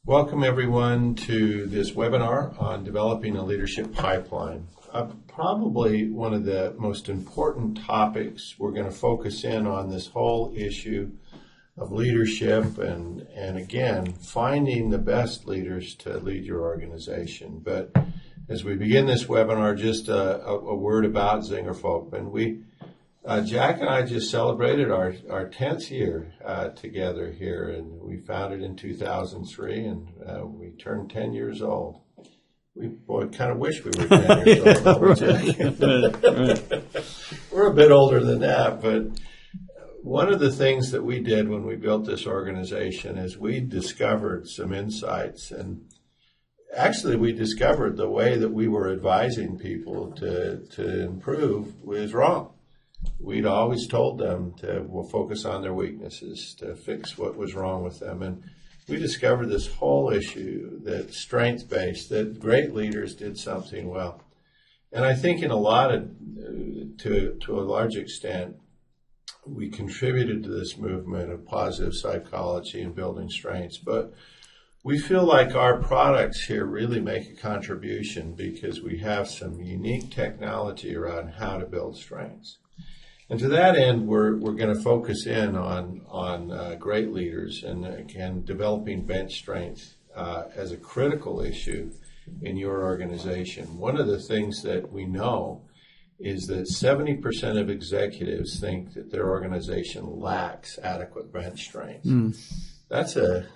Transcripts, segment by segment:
Welcome everyone to this webinar on developing a leadership pipeline. Probably one of the most important topics. We're going to focus in on this whole issue of leadership and again, finding the best leaders to lead your organization. But as we begin this webinar, just a word about Zinger Folkman. Jack and I just celebrated our 10th year together here, and we founded in 2003, and we turned 10 years old. We kind of wish we were 10 years old. We're a bit older than that, but one of the things that we did when we built this organization is we discovered some insights, and actually we discovered the way that we were advising people to improve was wrong. We'd always told them to focus on their weaknesses, to fix what was wrong with them. And we discovered this whole issue that strength-based, that great leaders did something well. And I think to a large extent, we contributed to this movement of positive psychology and building strengths. But we feel like our products here really make a contribution because we have some unique technology around how to build strengths. And to that end, we're going to focus in on great leaders and again developing bench strength as a critical issue in your organization. One of the things that we know is that 70% of executives think that their organization lacks adequate bench strength. That's a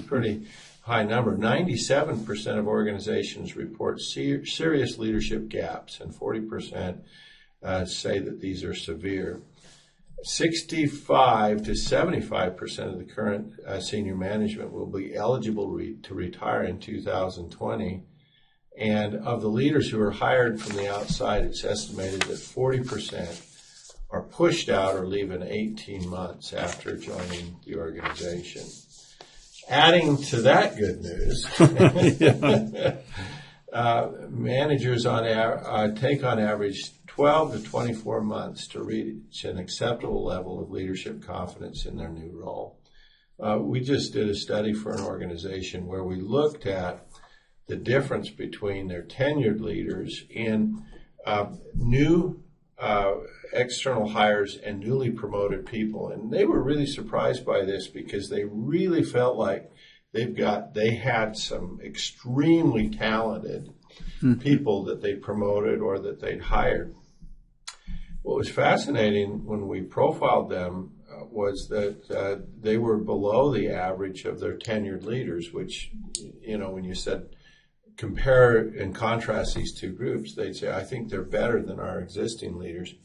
pretty high number. 97% of organizations report serious leadership gaps, and 40% say that these are severe. 65 to 75% of the current senior management will be eligible to retire in 2020. And of the leaders who are hired from the outside, it's estimated that 40% are pushed out or leave in 18 months after joining the organization. Adding to that good news, managers take on average 12 to 24 months to reach an acceptable level of leadership confidence in their new role. We just did a study for an organization where we looked at the difference between their tenured leaders in new external hires and newly promoted people. And they were really surprised by this because they really felt like they had some extremely talented people that they promoted or that they'd hired. What was fascinating when we profiled them was that they were below the average of their tenured leaders, which, when you said compare and contrast these two groups, they'd say, I think they're better than our existing leaders,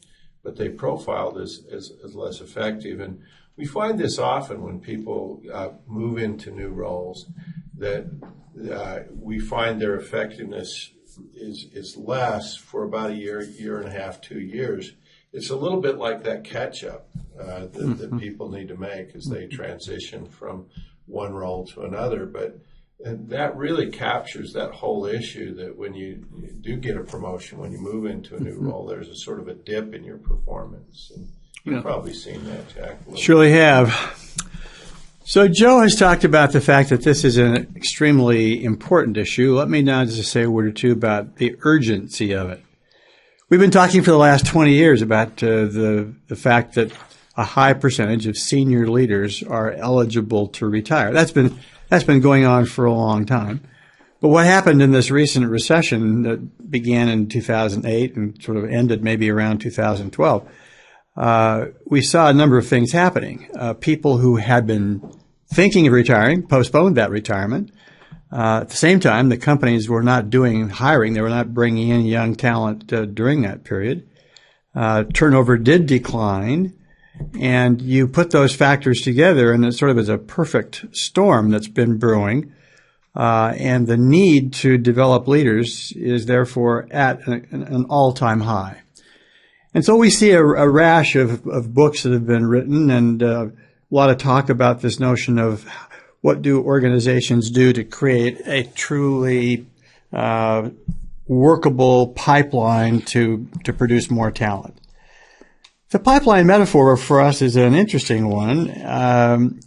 but they profiled as less effective. And we find this often when people move into new roles, that we find their effectiveness is less for about a year and a half, 2 years. It's a little bit like that catch-up that people need to make as they transition from one role to another. But that really captures that whole issue that when you do get a promotion, when you move into a new role, there's a sort of a dip in your performance. And you've probably seen that, Jack. Surely have. So Joe has talked about the fact that this is an extremely important issue. Let me now just say a word or two about the urgency of it. We've been talking for the last 20 years about the fact that a high percentage of senior leaders are eligible to retire. That's been going on for a long time. But what happened in this recent recession that began in 2008 and sort of ended maybe around 2012, we saw a number of things happening. People who had been thinking of retiring postponed that retirement. At the same time, the companies were not doing hiring. They were not bringing in young talent during that period. Turnover did decline. And you put those factors together, and it sort of is a perfect storm that's been brewing. And the need to develop leaders is therefore at an all-time high. And so we see a rash of books that have been written and a lot of talk about this notion of what do organizations do to create a truly workable pipeline to produce more talent. The pipeline metaphor for us is an interesting one.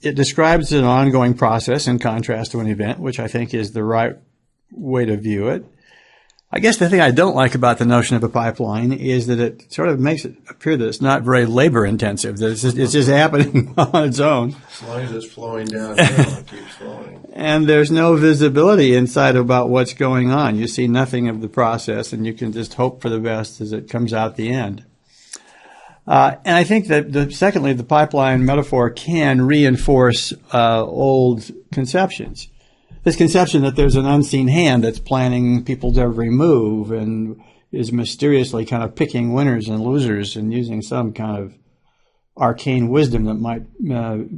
It describes an ongoing process in contrast to an event, which I think is the right way to view it. I guess the thing I don't like about the notion of a pipeline is that it sort of makes it appear that it's not very labor intensive, that it's just happening on its own. As long as it's flowing downhill, it keeps flowing. And there's no visibility inside about what's going on. You see nothing of the process, and you can just hope for the best as it comes out the end. And I think that, secondly, the pipeline metaphor can reinforce old conceptions. This conception that there's an unseen hand that's planning people's every move and is mysteriously kind of picking winners and losers and using some kind of arcane wisdom that might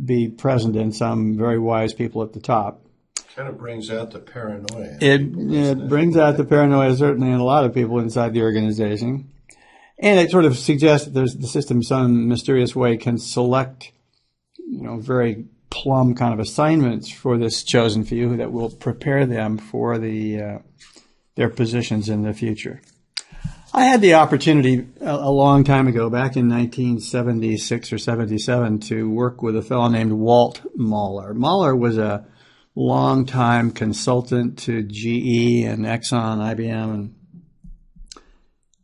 be present in some very wise people at the top. Kind of brings out the paranoia. It brings out the paranoia, certainly, in a lot of people inside the organization. And it sort of suggests that the system, some mysterious way, can select, very plumb kind of assignments for this chosen few that will prepare them for their positions in the future. I had the opportunity a long time ago, back in 1976 or 77, to work with a fellow named Walt Mahler. Mahler was a long-time consultant to GE and Exxon, IBM, and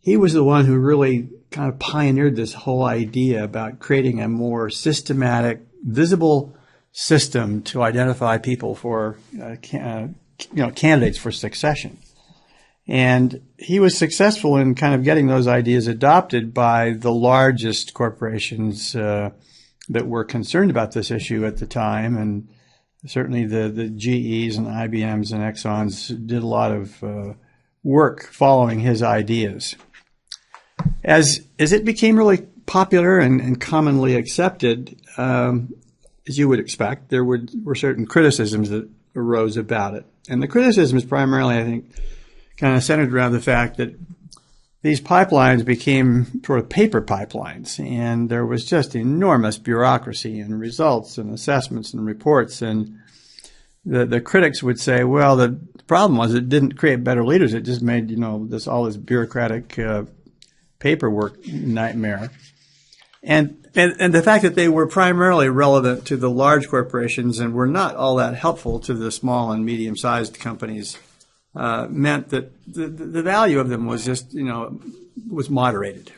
he was the one who really kind of pioneered this whole idea about creating a more systematic, visible system to identify people for, candidates for succession. And he was successful in kind of getting those ideas adopted by the largest corporations that were concerned about this issue at the time. And certainly the GEs and IBMs and Exxons did a lot of work following his ideas. As it became really popular and commonly accepted, as you would expect, there were certain criticisms that arose about it. And the criticisms primarily, I think, kind of centered around the fact that these pipelines became sort of paper pipelines, and there was just enormous bureaucracy and results and assessments and reports. And the critics would say, well, the problem was it didn't create better leaders. It just made, all this bureaucratic paperwork nightmare. And the fact that they were primarily relevant to the large corporations and were not all that helpful to the small and medium-sized companies meant that the value of them was just, was moderated.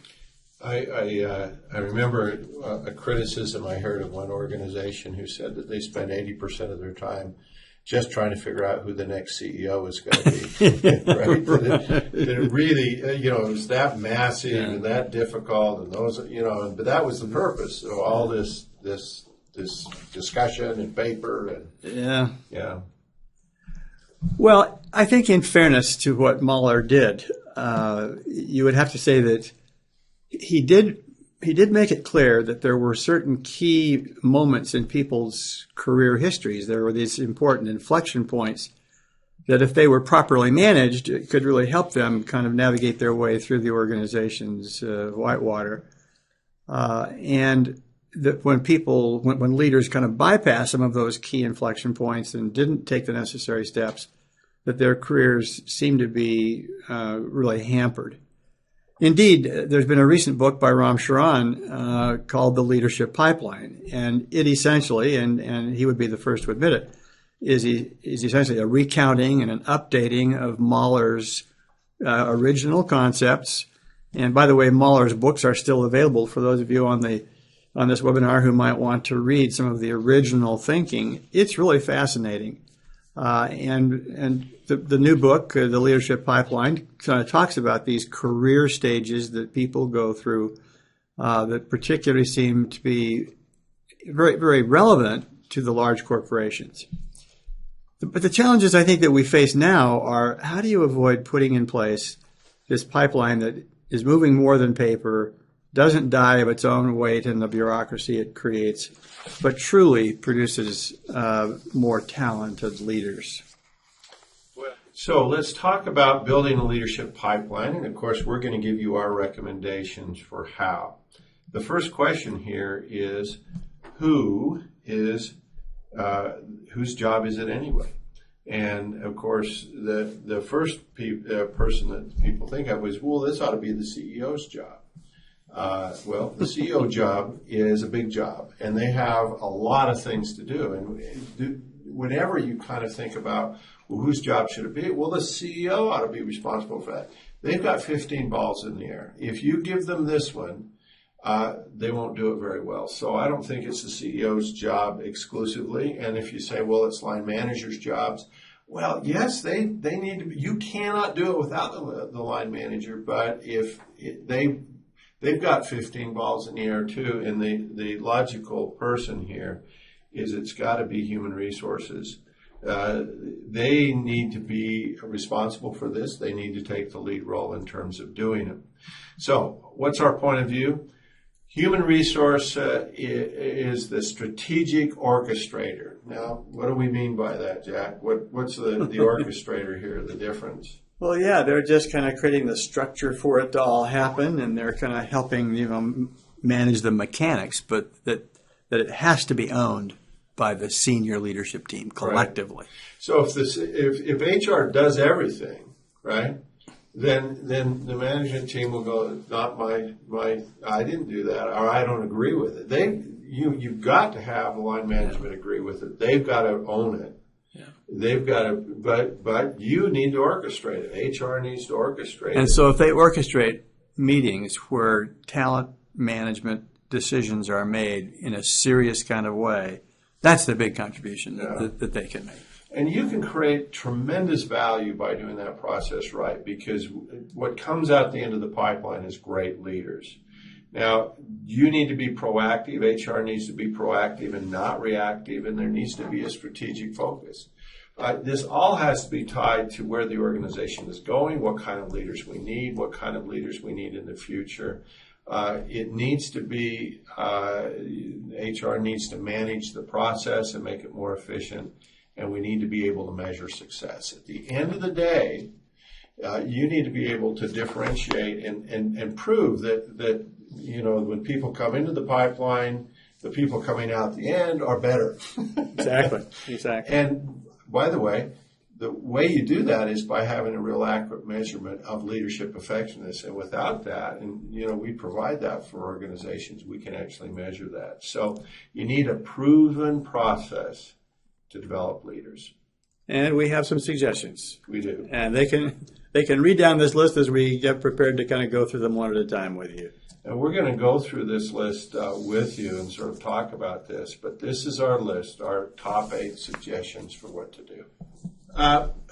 I remember a criticism I heard of one organization who said that they spend 80% of their time just trying to figure out who the next CEO is going to be, right? That it really, it was that massive and that difficult, and those, but that was the purpose of all this discussion and paper and yeah. Well, I think in fairness to what Mahler did, you would have to say that he did make it clear that there were certain key moments in people's career histories. There were these important inflection points that if they were properly managed, it could really help them kind of navigate their way through the organization's whitewater. And that when leaders kind of bypass some of those key inflection points and didn't take the necessary steps, that their careers seemed to be really hampered. Indeed, there's been a recent book by Ram Charan called The Leadership Pipeline, and it essentially, and he would be the first to admit it, is essentially a recounting and an updating of Mahler's original concepts. And by the way, Mahler's books are still available for those of you on this webinar who might want to read some of the original thinking. It's really fascinating. And the new book, The Leadership Pipeline, kind of talks about these career stages that people go through that particularly seem to be very, very relevant to the large corporations. But the challenges I think that we face now are, how do you avoid putting in place this pipeline that is moving more than paper, doesn't die of its own weight in the bureaucracy it creates, but truly produces more talented leaders? So let's talk about building a leadership pipeline. And of course, we're going to give you our recommendations for how. The first question here is, whose job is it anyway? And of course, the first person that people think of is, well, this ought to be the CEO's job. Well, the CEO job is a big job, and they have a lot of things to do. And whenever you kind of think about, well, whose job should it be? Well, the CEO ought to be responsible for that. They've got 15 balls in the air. If you give them this one, they won't do it very well. So I don't think it's the CEO's job exclusively. And if you say, well, it's line managers' jobs, well, yes, they need to be. You cannot do it without the line manager. But if they've got 15 balls in the air too, and the logical person here is it's got to be human resources. They need to be responsible for this. They need to take the lead role in terms of doing it. So what's our point of view? Human resource is the strategic orchestrator. Now, what do we mean by that, Jack? What's the orchestrator here, the difference? Well, yeah, they're just kind of creating the structure for it to all happen, and they're kind of helping, manage the mechanics, but that it has to be owned by the senior leadership team collectively. Right. So if HR does everything, right, then the management team will go, not my I didn't do that, or I don't agree with it. You've got to have line management agree with it. They've got to own it. Yeah. They've got to, but you need to orchestrate it. HR needs to orchestrate it. And so if they orchestrate meetings where talent management decisions are made in a serious kind of way, that's the big contribution that they can make. And you can create tremendous value by doing that process right, because what comes out the end of the pipeline is great leaders. Now, you need to be proactive. HR needs to be proactive and not reactive, and there needs to be a strategic focus. This all has to be tied to where the organization is going, what kind of leaders we need, what kind of leaders we need in the future. It needs to be, HR needs to manage the process and make it more efficient, and we need to be able to measure success. At the end of the day, you need to be able to differentiate and prove that when people come into the pipeline, the people coming out the end are better. Exactly. And by the way you do that is by having a real accurate measurement of leadership effectiveness. And without that, and we provide that for organizations, we can actually measure that. So you need a proven process to develop leaders. And we have some suggestions. We do. And they can read down this list as we get prepared to kind of go through them one at a time with you. And we're going to go through this list with you and sort of talk about this. But this is our list, our top 8 suggestions for what to do. All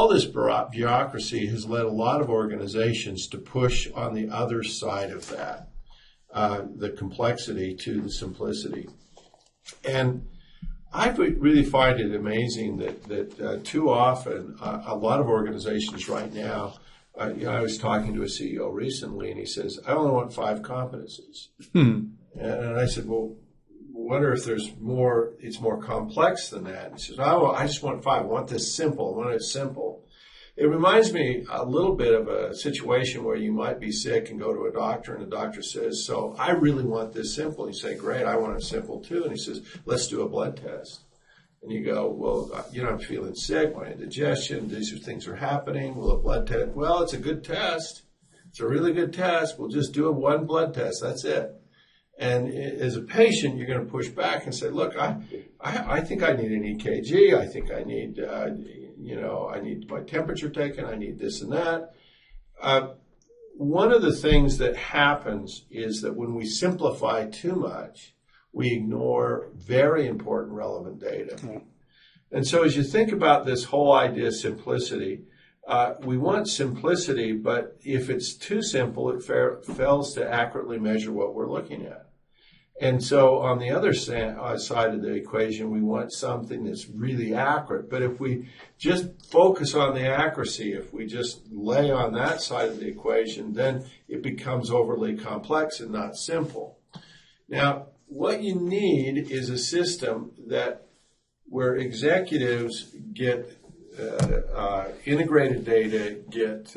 this bureaucracy has led a lot of organizations to push on the other side of that, the complexity to the simplicity. And I really find it amazing that too often a lot of organizations right now, I was talking to a CEO recently, and he says, I only want 5 competencies. And I said, well, wonder if there's more, it's more complex than that. And he says, oh, I just want 5. I want this simple. I want it simple. It reminds me a little bit of a situation where you might be sick and go to a doctor, and the doctor says, so I really want this simple. And you say, great, I want it simple too. And he says, let's do a blood test. And you go, well, I'm feeling sick, my indigestion, these things are happening. Well, a blood test, well, it's a good test. It's a really good test. We'll just do one blood test. That's it. And as a patient, you're going to push back and say, look, I think I need an EKG. I think I need, I need my temperature taken. I need this and that. One of the things that happens is that when we simplify too much, we ignore very important relevant data. Yeah. And so as you think about this whole idea of simplicity, we want simplicity, but if it's too simple, it fails to accurately measure what we're looking at. And so on the other side of the equation, we want something that's really accurate. But if we just focus on the accuracy, if we just lay on that side of the equation, then it becomes overly complex and not simple. Now, what you need is a system where executives get integrated data, get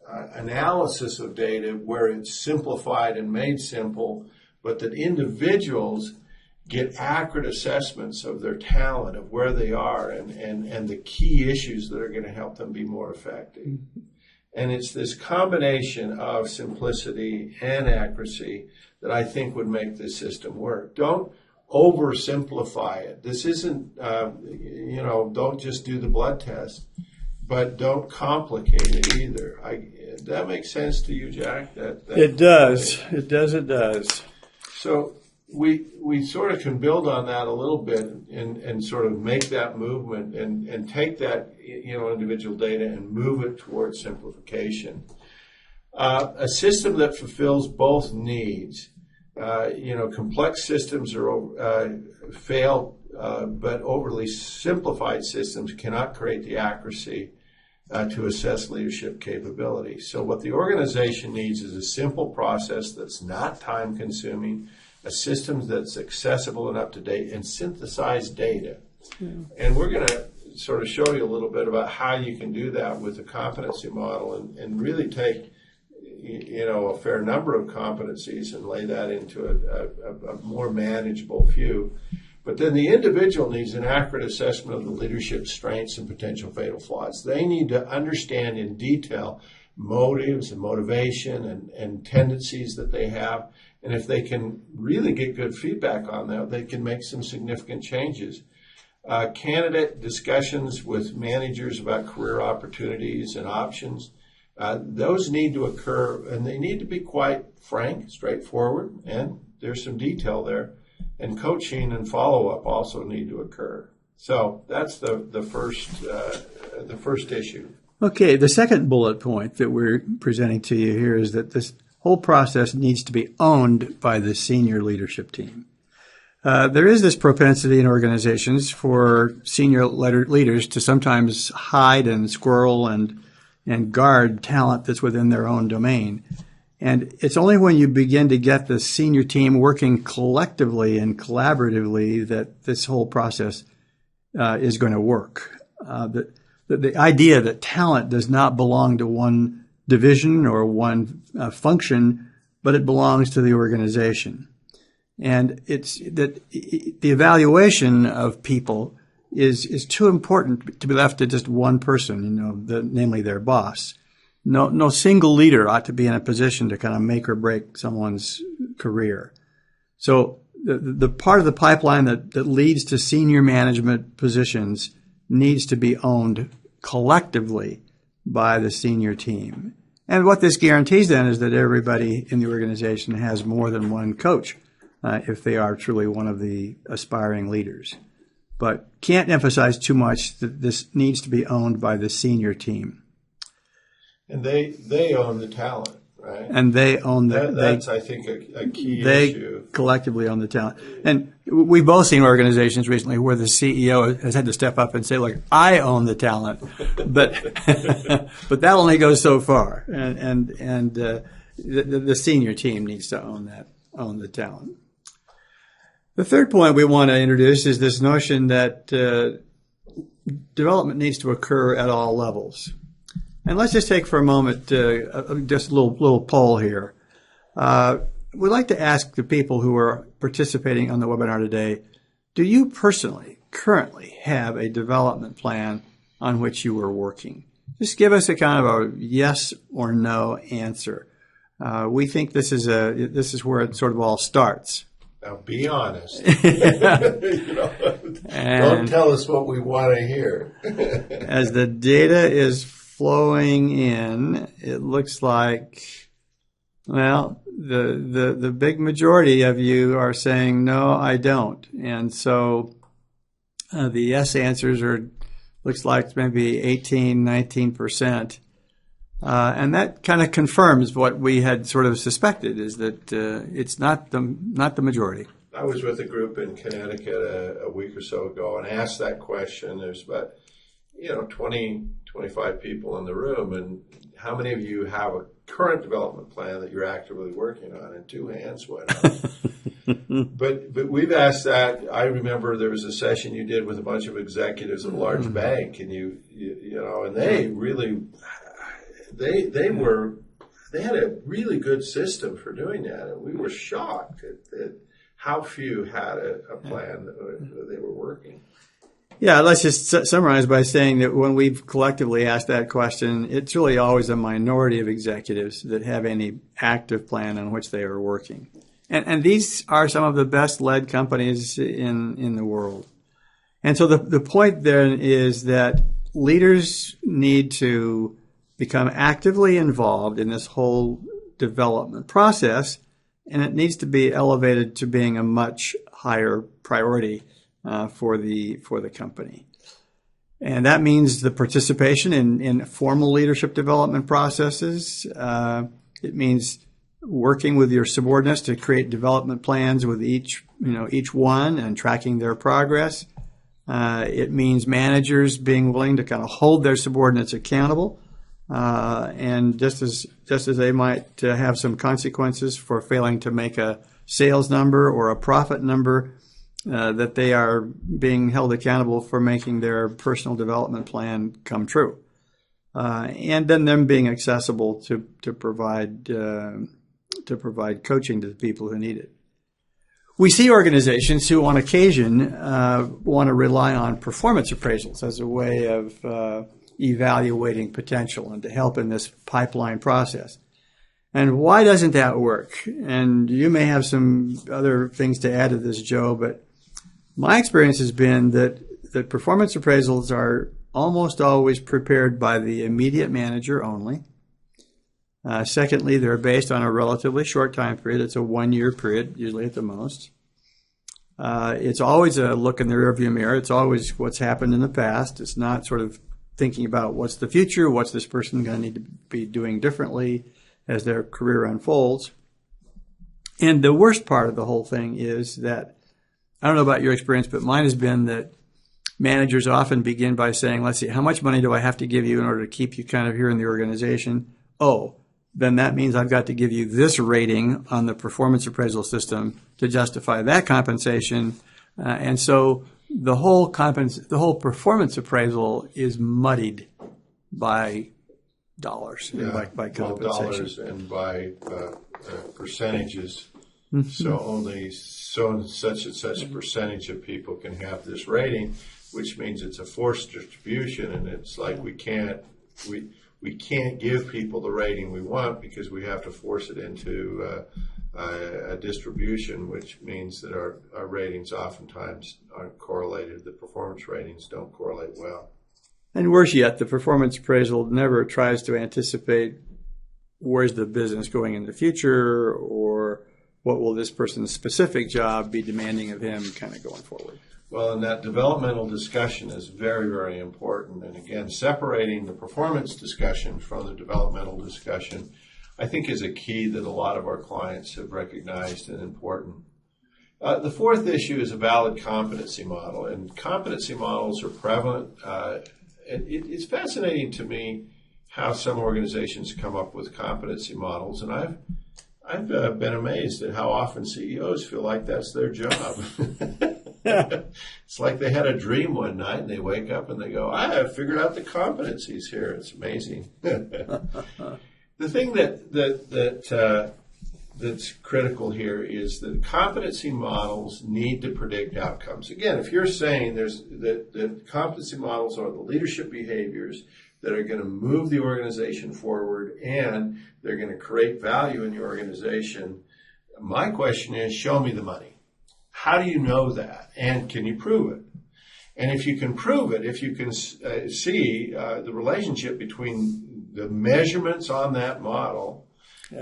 analysis of data where it's simplified and made simple, but that individuals get accurate assessments of their talent, of where they are, and the key issues that are going to help them be more effective. And it's this combination of simplicity and accuracy that I think would make this system work. Don't oversimplify it. This isn't, don't just do the blood test, but don't complicate it either. That makes sense to you, Jack? It does. It does. So we sort of can build on that a little bit and sort of make that movement and take that, individual data and move it towards simplification. A system that fulfills both needs. Complex systems fail, but overly simplified systems cannot create the accuracy to assess leadership capability. So what the organization needs is a simple process that's not time-consuming, a system that's accessible and up-to-date, and synthesized data. Yeah. And we're going to sort of show you a little bit about how you can do that with the competency model and really take a fair number of competencies and lay that into a more manageable few. But then the individual needs an accurate assessment of the leadership strengths and potential fatal flaws. They need to understand in detail motives and motivation and tendencies that they have. And if they can really get good feedback on that, they can make some significant changes. Candidate discussions with managers about career opportunities and options. Those need to occur, and they need to be quite frank, straightforward, and there's some detail there. And coaching and follow-up also need to occur. So that's the first issue. Okay, the second bullet point that we're presenting to you here is that this whole process needs to be owned by the senior leadership team. There is this propensity in organizations for senior leaders to sometimes hide and squirrel and guard talent that's within their own domain. And it's only when you begin to get the senior team working collectively and collaboratively that this whole process is going to work. The idea that talent does not belong to one division or one function, but it belongs to the organization. And it's that the evaluation of people is too important to be left to just one person, namely their boss. No single leader ought to be in a position to kind of make or break someone's career. So the part of the pipeline that leads to senior management positions needs to be owned collectively by the senior team. And what this guarantees then is that everybody in the organization has more than one coach if they are truly one of the aspiring leaders. But can't emphasize too much that this needs to be owned by the senior team. And they own the talent, right? And they own that's I think, a key they issue. They collectively own the talent. And we've both seen organizations recently where the CEO has had to step up and say, look, I own the talent. But but that only goes so far. And the senior team needs to own the talent. The third point we want to introduce is this notion that development needs to occur at all levels. And let's just take for a moment just a little poll here. We'd like to ask the people who are participating on the webinar today, do you personally currently have a development plan on which you are working? Just give us a kind of a yes or no answer. We think this is where it sort of all starts. Now, be honest. Don't tell us what we want to hear. As the data is flowing in, it looks like, well, the big majority of you are saying, no, I don't. And so the yes answers looks like maybe 18, 19%. And that kind of confirms what we had sort of suspected, is that it's not the majority. I was with a group in Connecticut a week or so ago and asked that question. There's about 20, 25 people in the room, and how many of you have a current development plan that you're actively working on? And 2 hands went up. But we've asked that. I remember there was a session you did with a bunch of executives of a large bank, and and they really. They had a really good system for doing that, and we were shocked at how few had a plan that they were working. Yeah, let's just summarize by saying that when we've collectively asked that question, it's really always a minority of executives that have any active plan on which they are working. And these are some of the best led companies in the world. And so the point then is that leaders need to become actively involved in this whole development process, and it needs to be elevated to being a much higher priority for the company. And that means the participation in formal leadership development processes. It means working with your subordinates to create development plans with each one and tracking their progress. It means managers being willing to kind of hold their subordinates accountable, and just as they might have some consequences for failing to make a sales number or a profit number, that they are being held accountable for making their personal development plan come true, and then them being accessible to provide coaching to the people who need it. We see organizations who, on occasion, want to rely on performance appraisals as a way of evaluating potential and to help in this pipeline process. And why doesn't that work? And you may have some other things to add to this, Joe, but my experience has been that performance appraisals are almost always prepared by the immediate manager only. Secondly, they're based on a relatively short time period. It's a 1-year period, usually at the most. It's always a look in the rearview mirror. It's always what's happened in the past. It's not sort of thinking about what's the future, what's this person going to need to be doing differently as their career unfolds. And the worst part of the whole thing is that, I don't know about your experience, but mine has been that managers often begin by saying, let's see, how much money do I have to give you in order to keep you kind of here in the organization? Oh, then that means I've got to give you this rating on the performance appraisal system to justify that compensation. And so the whole performance appraisal is muddied by dollars, and by compensation. Dollars and by percentages. So only such and such a percentage of people can have this rating, which means it's a forced distribution, and it's like we can't give people the rating we want because we have to force it into a distribution, which means that our ratings oftentimes aren't correlated. The performance ratings don't correlate well. And worse yet, the performance appraisal never tries to anticipate where's the business going in the future, or what will this person's specific job be demanding of him kind of going forward. Well, and that developmental discussion is very, very important. And again, separating the performance discussion from the developmental discussion, I think, is a key that a lot of our clients have recognized and important. The fourth issue is a valid competency model, and competency models are prevalent. It's fascinating to me how some organizations come up with competency models, and I've been amazed at how often CEOs feel like that's their job. It's like they had a dream one night and they wake up and they go, I have figured out the competencies here. It's amazing. The thing that's critical here is that competency models need to predict outcomes. Again, if you're saying that competency models are the leadership behaviors that are going to move the organization forward and they're going to create value in the organization, my question is, show me the money. How do you know that? And can you prove it? And if you can prove it, if you can see the relationship between the measurements on that model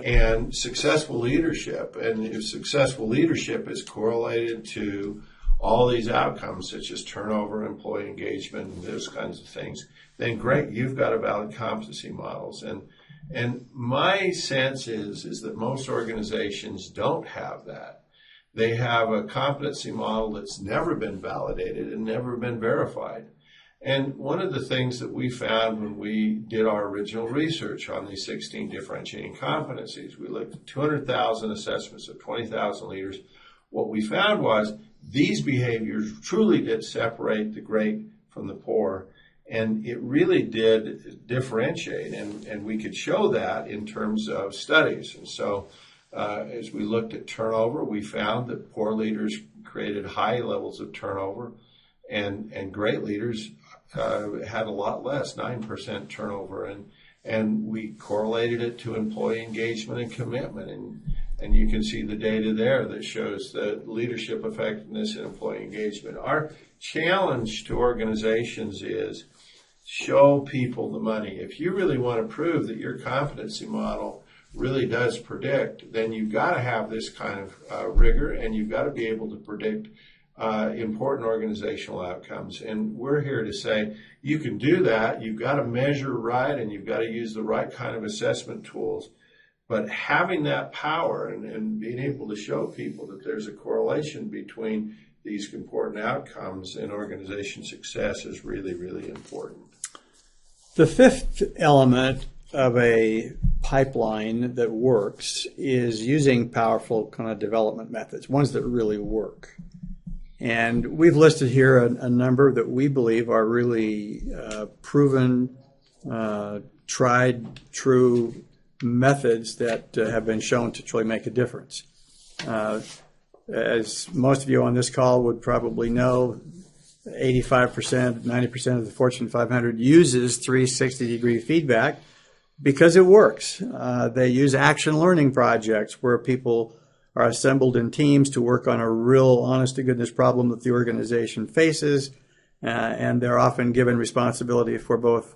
and successful leadership, and if successful leadership is correlated to all these outcomes such as turnover, employee engagement, and those kinds of things, then great, you've got a valid competency models. And my sense is that most organizations don't have that. They have a competency model that's never been validated and never been verified. And one of the things that we found when we did our original research on these 16 differentiating competencies, we looked at 200,000 assessments of 20,000 leaders. What we found was these behaviors truly did separate the great from the poor, and it really did differentiate, and we could show that in terms of studies. And so as we looked at turnover, we found that poor leaders created high levels of turnover, and great leaders had a lot less, 9% turnover, and we correlated it to employee engagement and commitment, and you can see the data there that shows the leadership effectiveness and employee engagement. Our challenge to organizations is show people the money. If you really want to prove that your competency model really does predict, then you've got to have this kind of rigor, and you've got to be able to predict important organizational outcomes. And we're here to say you can do that. You've got to measure right, and you've got to use the right kind of assessment tools. But having that power and being able to show people that there's a correlation between these important outcomes and organization success is really, really important. The fifth element of a pipeline that works is using powerful kind of development methods, ones that really work. And we've listed here a number that we believe are really proven, tried, true methods that have been shown to truly make a difference. As most of you on this call would probably know, 85%, 90% of the Fortune 500 uses 360-degree feedback because it works. They use action learning projects where people are assembled in teams to work on a real honest-to-goodness problem that the organization faces, and they're often given responsibility for both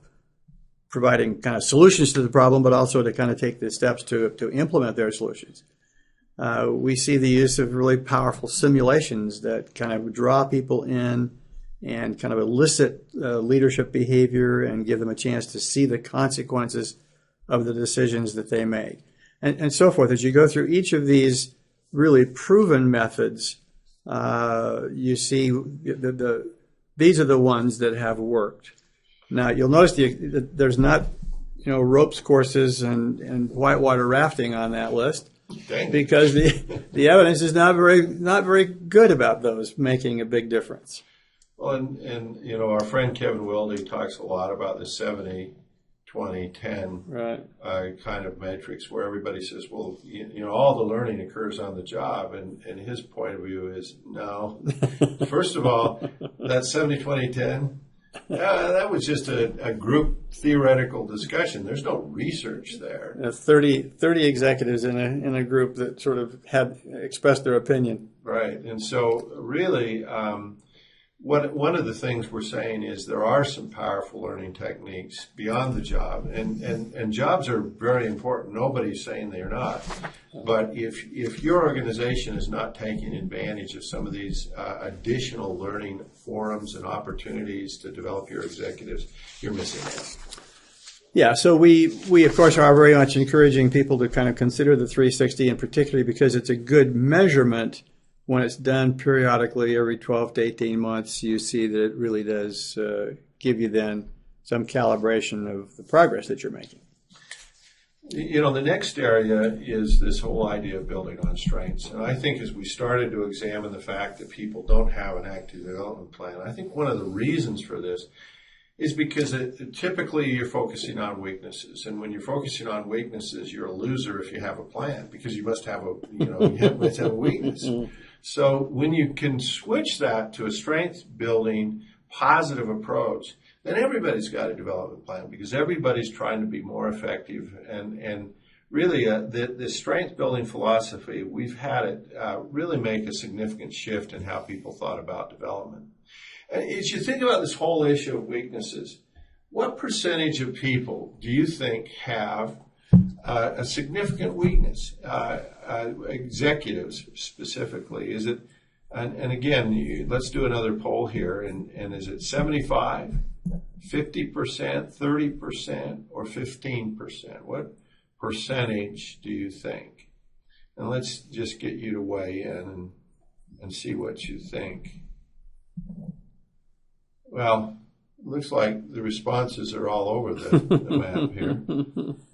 providing kind of solutions to the problem, but also to kind of take the steps to implement their solutions. We see the use of really powerful simulations that kind of draw people in and kind of elicit leadership behavior and give them a chance to see the consequences of the decisions that they make, and so forth. As you go through each of these really proven methods, you see these are the ones that have worked. Now, you'll notice that there's not, ropes courses and whitewater rafting on that list, because the evidence is not very good about those making a big difference. Well, and our friend Kevin Wilde talks a lot about the 70, 20, 10 right. Kind of matrix, where everybody says, well, all the learning occurs on the job, and his point of view is no. First of all, that 70, 20, 10. That was just a group theoretical discussion. There's no research there. 30 executives in a group that sort of had expressed their opinion. Right. And so really, one of the things we're saying is there are some powerful learning techniques beyond the job. And jobs are very important. Nobody's saying they're not. But if your organization is not taking advantage of some of these additional learning forums and opportunities to develop your executives, you're missing out. Yeah, so we of course are very much encouraging people to kind of consider the 360, and particularly because it's a good measurement when it's done periodically every 12 to 18 months, you see that it really does give you then some calibration of the progress that you're making. The next area is this whole idea of building on strengths. And I think as we started to examine the fact that people don't have an active development plan, I think one of the reasons for this is because typically you're focusing on weaknesses. And when you're focusing on weaknesses, you're a loser if you have a plan, because you must have you must have a weakness. So when you can switch that to a strength building positive approach, then everybody's got a development plan, because everybody's trying to be more effective. And really the strength building philosophy, we've had it really make a significant shift in how people thought about development. And as you think about this whole issue of weaknesses, what percentage of people do you think have a significant weakness? Executives specifically, is it? And again, let's do another poll here. And is it 75, 50%, 30%, or 15%? What percentage do you think? And let's just get you to weigh in and see what you think. Well, it looks like the responses are all over the map here.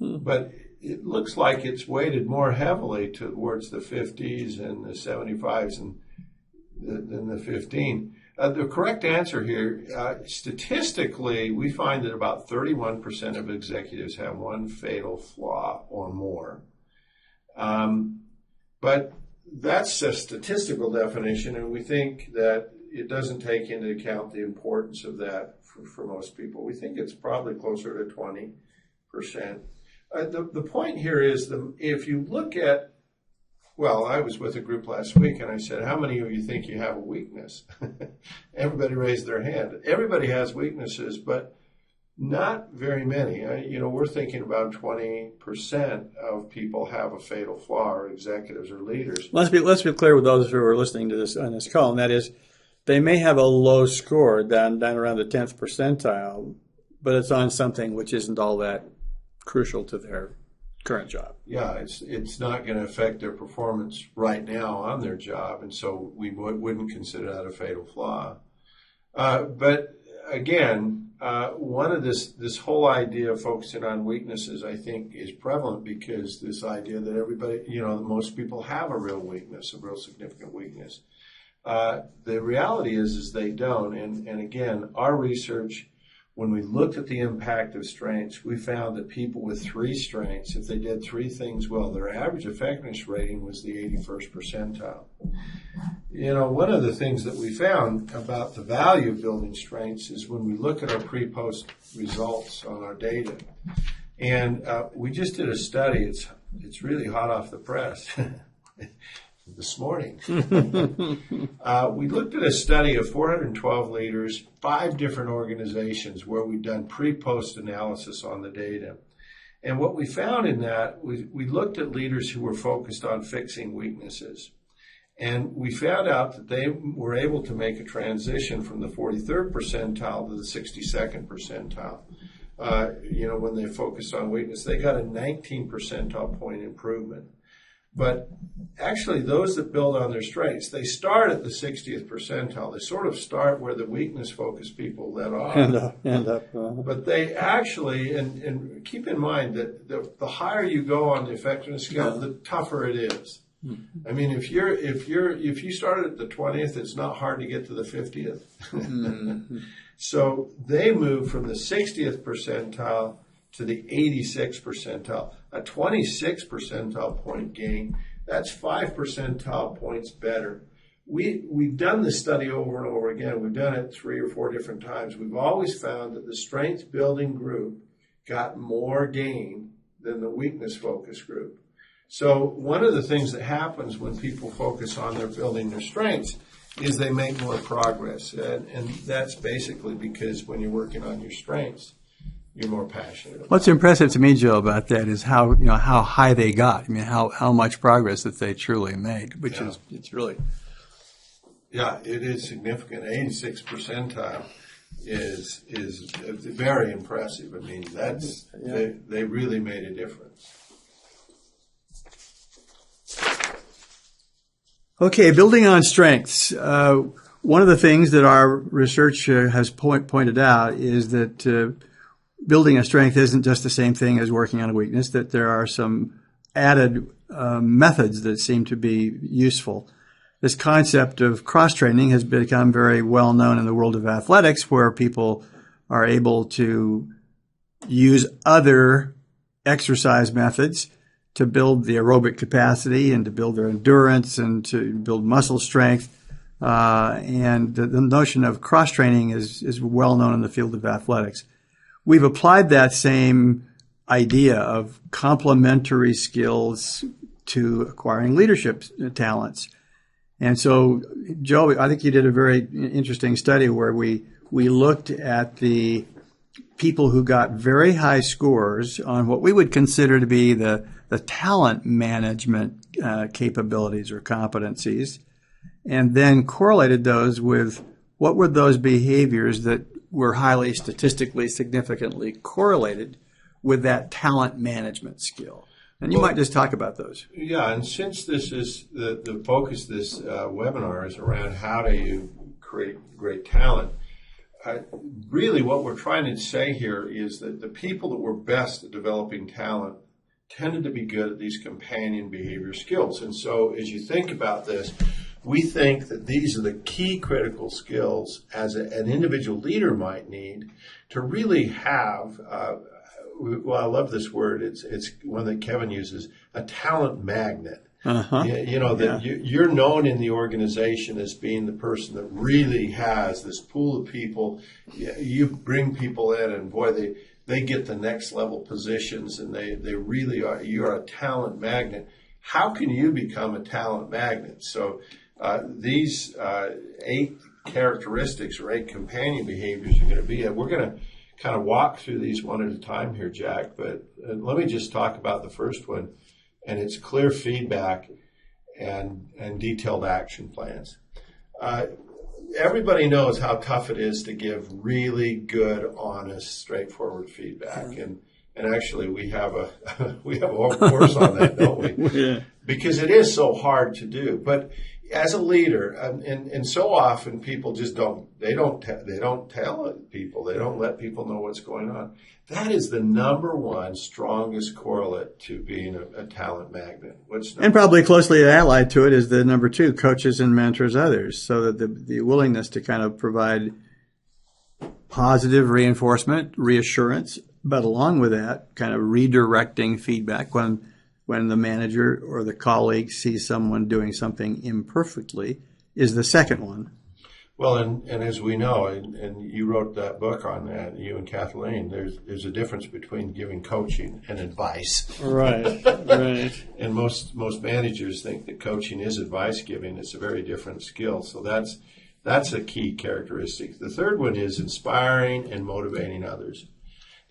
But it looks like it's weighted more heavily towards the 50s and the 75s than the 15. The correct answer here, statistically, we find that about 31% of executives have one fatal flaw or more. But that's a statistical definition, and we think that it doesn't take into account the importance of that for most people. We think it's probably closer to 20%. The point here is if you look at, well, I was with a group last week and I said, how many of you think you have a weakness? Everybody raised their hand. Everybody has weaknesses, but not very many. We're thinking about 20% of people have a fatal flaw, or executives or leaders. Let's be clear with those who are listening to this on this call, and that is, they may have a low score down around the 10th percentile, but it's on something which isn't all that crucial to their current job. Yeah, it's not going to affect their performance right now on their job, and so we wouldn't consider that a fatal flaw. But again, one of this whole idea of focusing on weaknesses, I think, is prevalent because this idea that everybody, most people have a real weakness, a real significant weakness. The reality is they don't. And again, our research, when we looked at the impact of strengths, we found that people with 3 strengths, if they did 3 things well, their average effectiveness rating was the 81st percentile. One of the things that we found about the value of building strengths is when we look at our pre-post results on our data. And we just did a study. It's really hot off the press. This morning. We looked at a study of 412 leaders, 5 different organizations where we'd done pre-post analysis on the data. And what we found in that, we looked at leaders who were focused on fixing weaknesses. And we found out that they were able to make a transition from the 43rd percentile to the 62nd percentile. When they focused on weakness, they got a 19 percentile point improvement. But actually, those that build on their strengths, they start at the 60th percentile. They sort of start where the weakness-focused people let off. End up. But they actually, and keep in mind that the higher you go on the effectiveness scale, the tougher it is. I mean, if you start at the 20th, it's not hard to get to the 50th. So they move from the 60th percentile to the 86th percentile, a 26 percentile point gain. That's 5 percentile points better. We've done this study over and over again. We've done it 3 or 4 different times. We've always found that the strength building group got more gain than the weakness focus group. So one of the things that happens when people focus on their building their strengths is they make more progress. And that's basically because when you're working on your strengths, you're more passionate. What's impressive to me, Joe, about that is how high they got. I mean, how much progress that they truly made, which is it's really. Yeah, it is significant. 86 percentile is very impressive. I mean, they really made a difference. Okay, building on strengths. One of the things that our research has pointed out is that building a strength isn't just the same thing as working on a weakness, that there are some added methods that seem to be useful. This concept of cross-training has become very well known in the world of athletics, where people are able to use other exercise methods to build the aerobic capacity and to build their endurance and to build muscle strength. And the notion of cross-training is well known in the field of athletics. We've applied that same idea of complementary skills to acquiring leadership talents. And so, Joe, I think you did a very interesting study where we looked at the people who got very high scores on what we would consider to be the talent management capabilities or competencies, and then correlated those with what were those behaviors that were highly statistically significantly correlated with that talent management skill. And you might just talk about those. Yeah, and since this is the focus of this webinar is around how do you create great talent, really what we're trying to say here is that the people that were best at developing talent tended to be good at these companion behavior skills. And so as you think about this, we think that these are the key critical skills as an individual leader might need to really have, well, I love this word. It's one that Kevin uses, a talent magnet. You know, that you're known in the organization as being the person that really has this pool of people. You bring people in, and boy, they get the next level positions, and they really are. You're a talent magnet. How can you become a talent magnet? So these 8 characteristics or 8 companion behaviors are going to be. We're going to kind of walk through these one at a time here, Jack. But let me just talk about the first one, and it's clear feedback and detailed action plans. Everybody knows how tough it is to give really good, honest, straightforward feedback, and actually we have a whole course on that, don't we? Yeah. Because it is so hard to do. But as a leader, and so often people just don't tell people, they don't let people know what's going on. That is the number one strongest correlate to being a talent magnet. And probably closely allied to it is the number 2, coaches and mentors others, so that the willingness to kind of provide positive reinforcement, reassurance, but along with that, kind of redirecting feedback when the manager or the colleague sees someone doing something imperfectly is the second one. Well, and as we know, and you wrote that book on that, you and Kathleen, there's a difference between giving coaching and advice. Right, right. And most managers think that coaching is advice giving. It's a very different skill. So that's a key characteristic. The third one is inspiring and motivating others.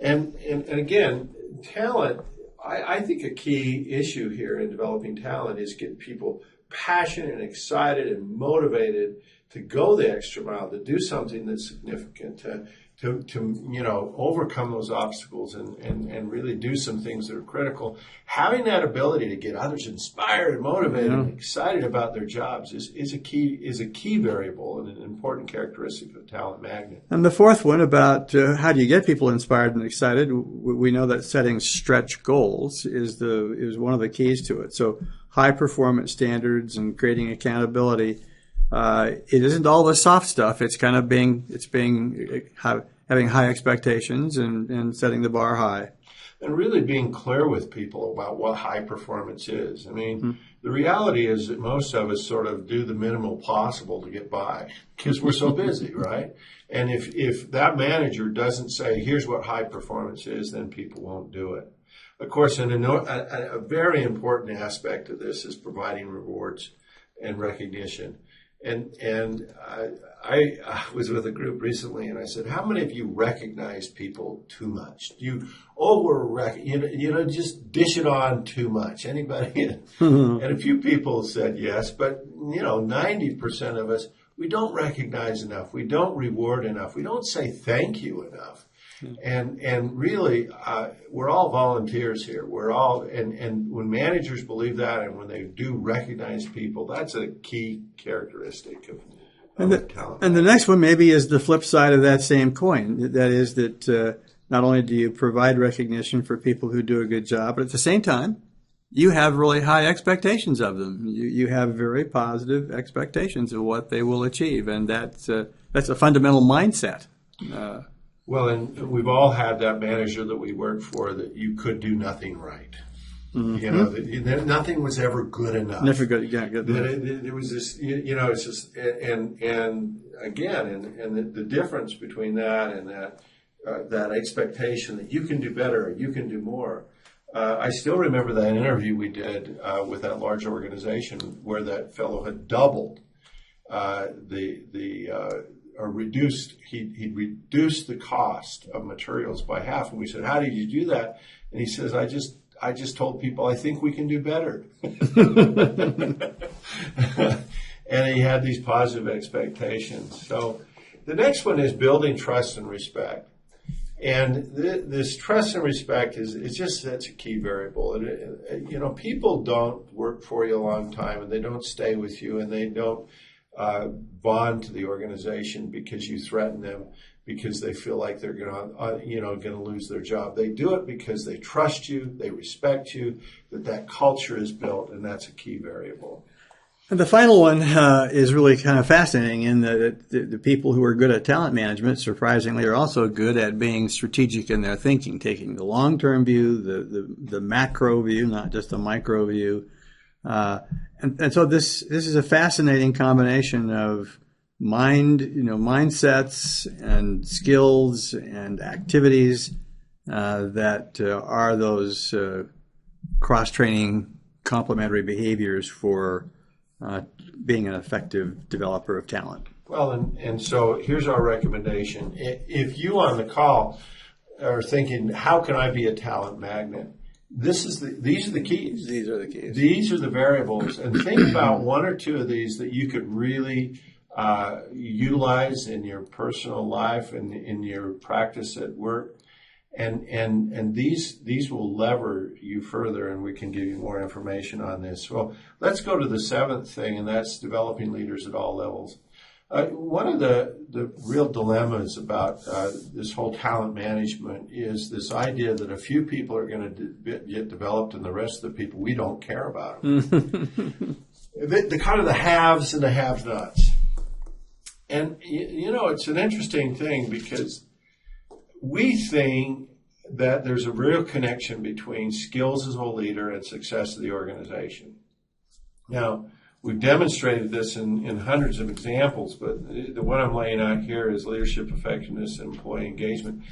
And again, talent, I think a key issue here in developing talent is getting people passionate and excited and motivated to go the extra mile, to do something that's significant, to overcome those obstacles and really do some things that are critical. Having that ability to get others inspired and motivated and excited about their jobs is a key variable and an important characteristic of a talent magnet. And the fourth one about how do you get people inspired and excited? We know that setting stretch goals is one of the keys to it. So high performance standards and creating accountability. It isn't all the soft stuff. It's kind of having high expectations and setting the bar high. And really being clear with people about what high performance is. I mean, the reality is that most of us sort of do the minimal possible to get by because we're so busy, right? And if that manager doesn't say, here's what high performance is, then people won't do it. Of course, a very important aspect of this is providing rewards and recognition. And I was with a group recently, and I said, "How many of you recognize people too much? Do you just dish it on too much? Anybody?" And a few people said yes, but 90% of us, we don't recognize enough, we don't reward enough, we don't say thank you enough. And really, we're all volunteers here. We're all, and when managers believe that, and when they do recognize people, that's a key characteristic of talent. And the next one maybe is the flip side of that same coin. That is that not only do you provide recognition for people who do a good job, but at the same time, you have really high expectations of them. You have very positive expectations of what they will achieve, and that's a fundamental mindset. Well, and we've all had that manager that we worked for that you could do nothing right. Mm-hmm. That nothing was ever good enough. Never good. Yeah, good. There was this, it's just, and again, and the difference between that and that expectation that you can do better, you can do more. I still remember that interview we did with that large organization where that fellow had doubled he'd reduced the cost of materials by half. And we said, "How did you do that?" And he says, I just told people I think we can do better." And he had these positive expectations. So the next one is building trust and respect. And this trust and respect is just such a key variable. And, people don't work for you a long time, and they don't stay with you, and they don't bond to the organization because you threaten them, because they feel like they're going to lose their job. They do it because they trust you, they respect you, that culture is built, and that's a key variable. And the final one is really kind of fascinating in that the people who are good at talent management, surprisingly, are also good at being strategic in their thinking, taking the long-term view, the macro view, not just the micro view, And so this is a fascinating combination of mindsets and skills and activities that are those cross-training complementary behaviors for being an effective developer of talent. Well, and so here's our recommendation. If you on the call are thinking, how can I be a talent magnet? These are the keys. These are the keys. These are the variables. And think about one or two of these that you could really utilize in your personal life and in your practice at work. And these will lever you further, and we can give you more information on this. Well, let's go to the seventh thing, and that's developing leaders at all levels. One of the real dilemmas about this whole talent management is this idea that a few people are going to get developed and the rest of the people, we don't care about them. the kind of the haves and the have-nots. And, it's an interesting thing because we think that there's a real connection between skills as a leader and success of the organization. Now, we've demonstrated this in hundreds of examples, but the one I'm laying out here is leadership effectiveness and employee engagement.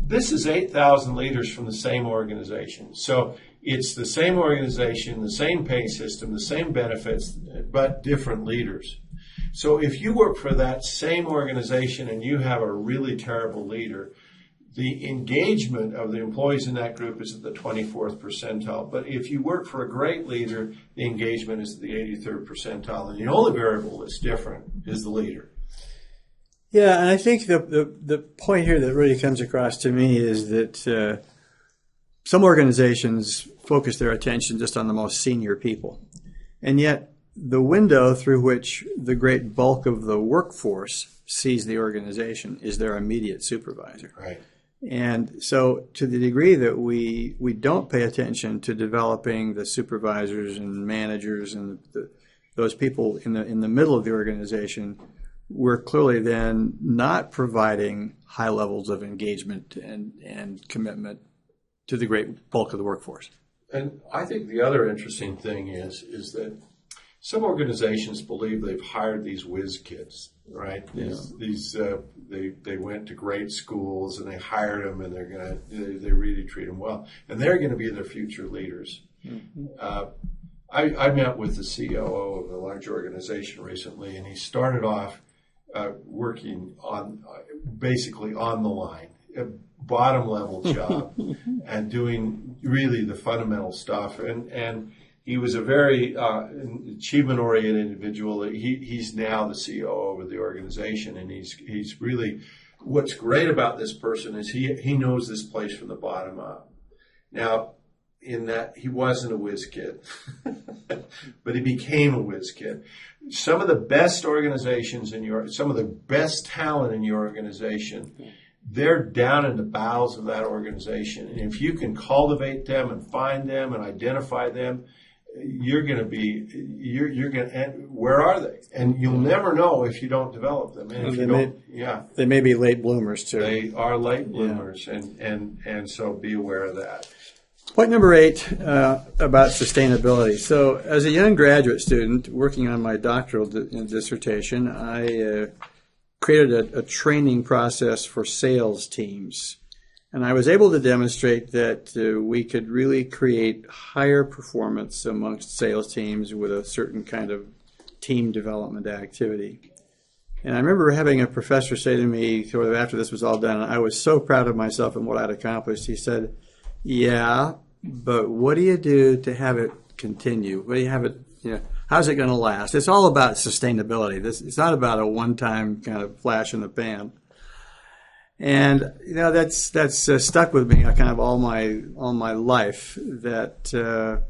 This is 8,000 leaders from the same organization. So it's the same organization, the same pay system, the same benefits, but different leaders. So if you work for that same organization and you have a really terrible leader, the engagement of the employees in that group is at the 24th percentile. But if you work for a great leader, the engagement is at the 83rd percentile. And the only variable that's different is the leader. Yeah, and I think the point here that really comes across to me is that some organizations focus their attention just on the most senior people. And yet the window through which the great bulk of the workforce sees the organization is their immediate supervisor. Right. And so to the degree that we don't pay attention to developing the supervisors and managers and those people in the middle of the organization, we're clearly then not providing high levels of engagement and commitment to the great bulk of the workforce. And I think the other interesting thing is that some organizations believe they've hired these whiz kids, right? Yeah. They went to great schools and they hired them, and they really treat them well, and they're going to be their future leaders. Mm-hmm. I met with the COO of a large organization recently, and he started off working basically on the line, a bottom level job, and doing really the fundamental stuff, and he was a very achievement-oriented individual. He's now the COO of the organization, and he's really, what's great about this person is he knows this place from the bottom up. Now, in that he wasn't a whiz kid, but he became a whiz kid. Some of the best organizations some of the best talent in your organization, they're down in the bowels of that organization. And if you can cultivate them and find them and identify them, you're going to, where are they? And you'll never know if you don't develop them. And if you don't, they may be late bloomers too. They are late bloomers, and so be aware of that. Point number 8 about sustainability. So as a young graduate student working on my doctoral dissertation, I created a training process for sales teams. And I was able to demonstrate that we could really create higher performance amongst sales teams with a certain kind of team development activity. And I remember having a professor say to me sort of after this was all done, and I was so proud of myself and what I'd accomplished. He said, "Yeah, but what do you do to have it continue? What do you have it? How's it going to last? It's all about sustainability. It's not about a one-time kind of flash in the pan." And that's stuck with me kind of all my life, that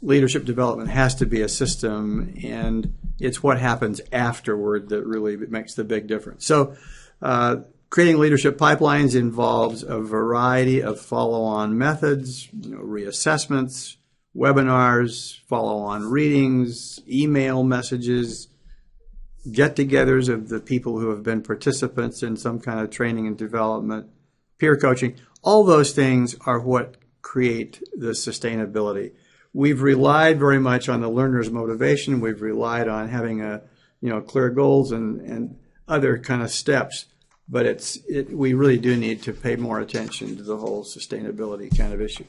leadership development has to be a system, and it's what happens afterward that really makes the big difference. So creating leadership pipelines involves a variety of follow-on methods, reassessments, webinars, follow-on readings, email messages, get-togethers of the people who have been participants in some kind of training and development, peer coaching. All those things are what create the sustainability. we've relied very much on the learner's motivation. We've relied on having clear goals and other kind of steps. But we really do need to pay more attention to the whole sustainability kind of issue.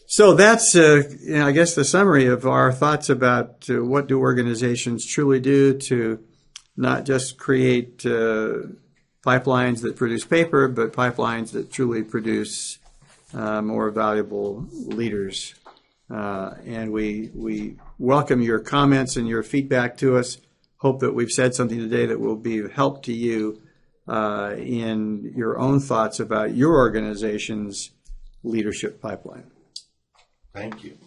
So that's, I guess, the summary of our thoughts about what do organizations truly do to not just create pipelines that produce paper, but pipelines that truly produce more valuable leaders. And we welcome your comments and your feedback to us. Hope that we've said something today that will be of help to you in your own thoughts about your organization's leadership pipeline. Thank you.